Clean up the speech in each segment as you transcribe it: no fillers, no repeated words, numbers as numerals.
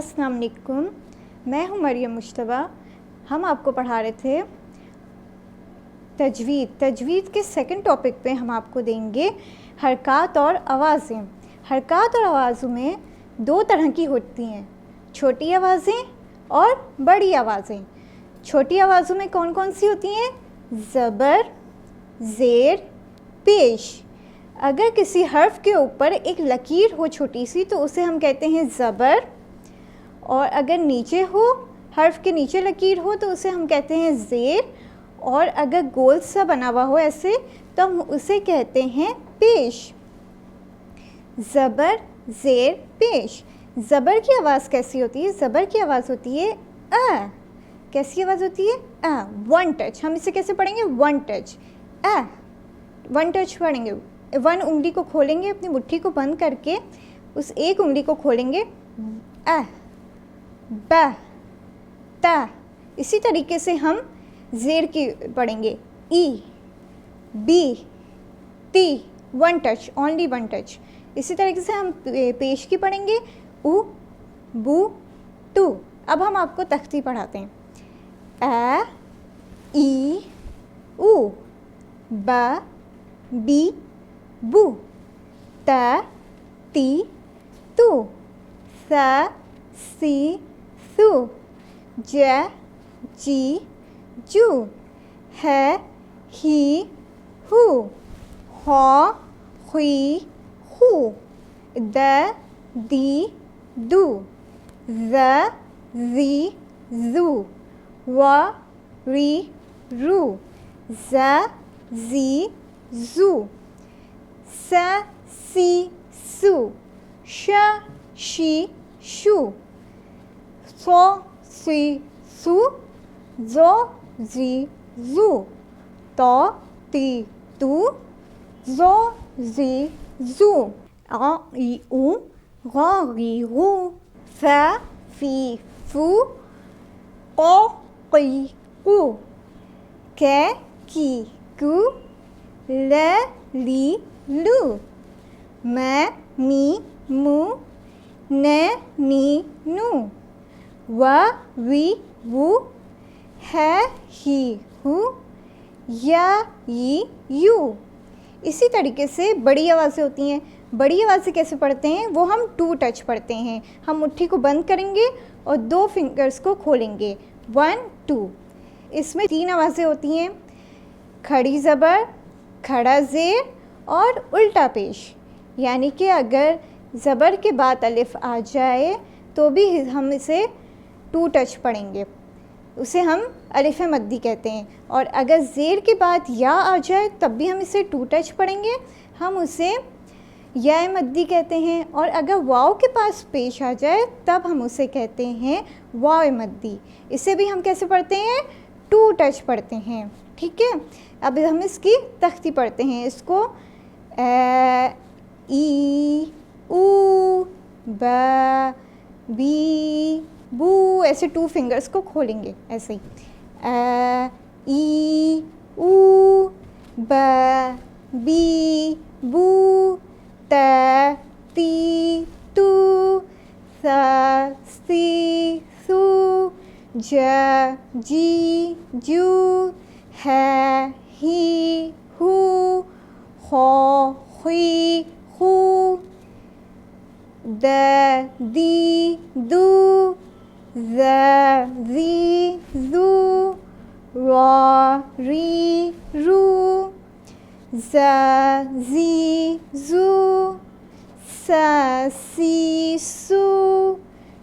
अस्सलाम वालेकुम। मैं हूँ मरियम मुश्तबा। हम आपको पढ़ा रहे थे तजवीद के सेकंड टॉपिक पे हम आपको देंगे हरकत और आवाज़ें। हरकत और आवाज़ों में दो तरह की होती हैं, छोटी आवाज़ें और बड़ी आवाज़ें। छोटी आवाज़ों में कौन कौन सी होती हैं? ज़बर, ज़ेर, पेश। अगर किसी हर्फ के ऊपर एक लकीर हो छोटी सी तो उसे हम कहते हैं ज़बर, और अगर नीचे हो, हर्फ के नीचे लकीर हो तो उसे हम कहते हैं ज़ेर, और अगर गोल सा बना हुआ हो ऐसे तो हम उसे कहते हैं पेश। ज़बर, ज़ेर, पेश। ज़बर की आवाज़ कैसी होती है? ज़बर की आवाज़ होती है अ। कैसी आवाज़ होती है? अ। One touch. हम इसे कैसे पढ़ेंगे? One touch. अ, वन टच पढ़ेंगे। वन उंगली को खोलेंगे, अपनी मुट्ठी को बंद करके उस एक उंगली को खोलेंगे। अ, ब, त। इसी तरीके से हम ज़ेर की पढ़ेंगे। ई, बी, ती। One touch, only one touch. इसी तरीके से हम पेश की पढ़ेंगे। उ, बू, टू। अब हम आपको तख्ती पढ़ाते हैं। अ, ई, उ, ब, बी, बू, त, ती, तू, स, सी, सु, ज, जी, जू, है, ही, हु, हौ, हुई, हु, द, दी, दू, ज़, ज़ी, ज़ू, व, री, रू, ज़, ज़ी, ज़ू, स, सी, सु, श, शी, शू, सो, सी, सु, ज़ो, ज़ी, ज़ू, तो, ती, तू, ज़ो, ज़ी, ज़ू, आ, ई, ऊ, ग़, ग़ी, ग़ू, फ़, फ़ी, फ़ू, क़, क़ी, क़ू, कै, की, कू, ल, ली, लू, म, मी, मू, न, नी, नू, व, वी, वू, है, ही, हु, या, यी, यू। इसी तरीके से बड़ी आवाज़ें होती हैं। बड़ी आवाज़ें कैसे पढ़ते हैं? वो हम टू टच पढ़ते हैं। हम मुट्ठी को बंद करेंगे और दो फिंगर्स को खोलेंगे। 1, 2। इसमें 3 आवाज़ें होती हैं, खड़ी ज़बर, खड़ा ज़ेर और उल्टा पेश। यानी कि अगर ज़बर के बाद अलिफ आ जाए तो भी हम इसे टू टच पढ़ेंगे, उसे हम अलिफ मद्दी कहते हैं। और अगर ज़ेर के बाद या आ जाए तब भी हम इसे टू टच पढ़ेंगे, हम उसे या मद्दी कहते हैं। और अगर वाव के पास पेश आ जाए तब हम उसे कहते हैं वाव मद्दी। इसे भी हम कैसे पढ़ते हैं? टू टच पढ़ते हैं। ठीक है, अब हम इसकी तख्ती पढ़ते हैं। इसको ए, ई, ऊ, ब, बी, बू, ऐसे टू फिंगर्स को खोलेंगे ऐसे ही। ए, ई, ऊ, ब, बी, बू, त, ती, तू, स, सी, सु, ज, जी, जू, है, ही, हु, हौ, हुई, हु, द, दी, दू, ज़, ज़ी, ज़ू, र, री, रू, ज़, ज़ी, ज़ू, स, सी, सु,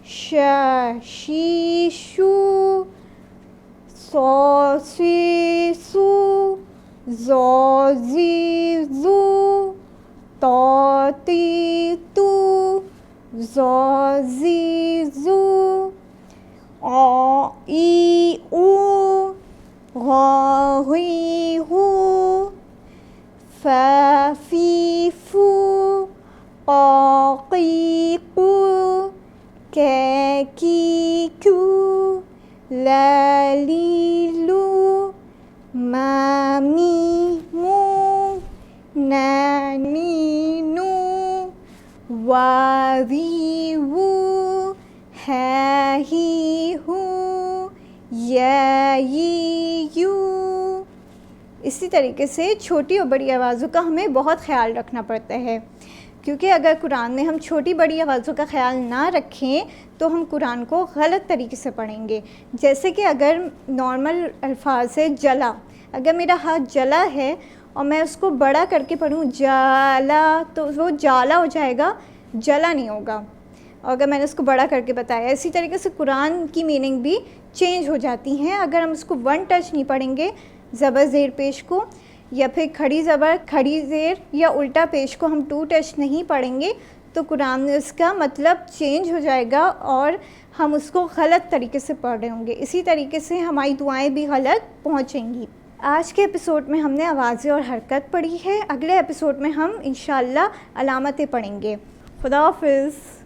श, शी, शू, सो, सी, सु, ज़ो, ज़ी, ज़ू, तो, ती, तू, ज़ो, ज़ी, ज़ू, आ, ई, ऊ, ग़, ग़ी, ग़ू, फ़, फ़ी, फ़ू, क़, क़ी, क़ू, कै, की, कू, ल, ली, लू, म, मी, मू, न, नी, नू, व, वी, वू, है ही हूँ, ये यी यू। इसी तरीके से छोटी और बड़ी आवाज़ों का हमें बहुत ख्याल रखना पड़ता है, क्योंकि अगर कुरान में हम छोटी बड़ी आवाज़ों का ख्याल ना रखें तो हम कुरान को गलत तरीके से पढ़ेंगे। जैसे कि अगर नॉर्मल अल्फाज है जला, अगर मेरा हाथ जला है और मैं उसको बड़ा करके पढ़ूँ जाला, तो वो जाला हो जाएगा, जला नहीं होगा। और अगर मैंने उसको बड़ा करके बताया, इसी तरीके से कुरान की मीनिंग भी चेंज हो जाती हैं अगर हम उसको वन टच नहीं पढ़ेंगे, ज़बर ज़ेर पेश को, या फिर खड़ी ज़बर खड़ी ज़ेर या उल्टा पेश को हम टू टच नहीं पढ़ेंगे तो कुरान में उसका मतलब चेंज हो जाएगा और हम उसको गलत तरीके से पढ़ रहे होंगे। इसी तरीके से हमारी दुआएं भी गलत पहुंचेंगी। आज के एपिसोड में हमने आवाज़ें और हरकत पढ़ी है। अगले एपिसोड में हम इंशाअल्लाह अलामतें पढ़ेंगे। खुदा हाफ़िज़।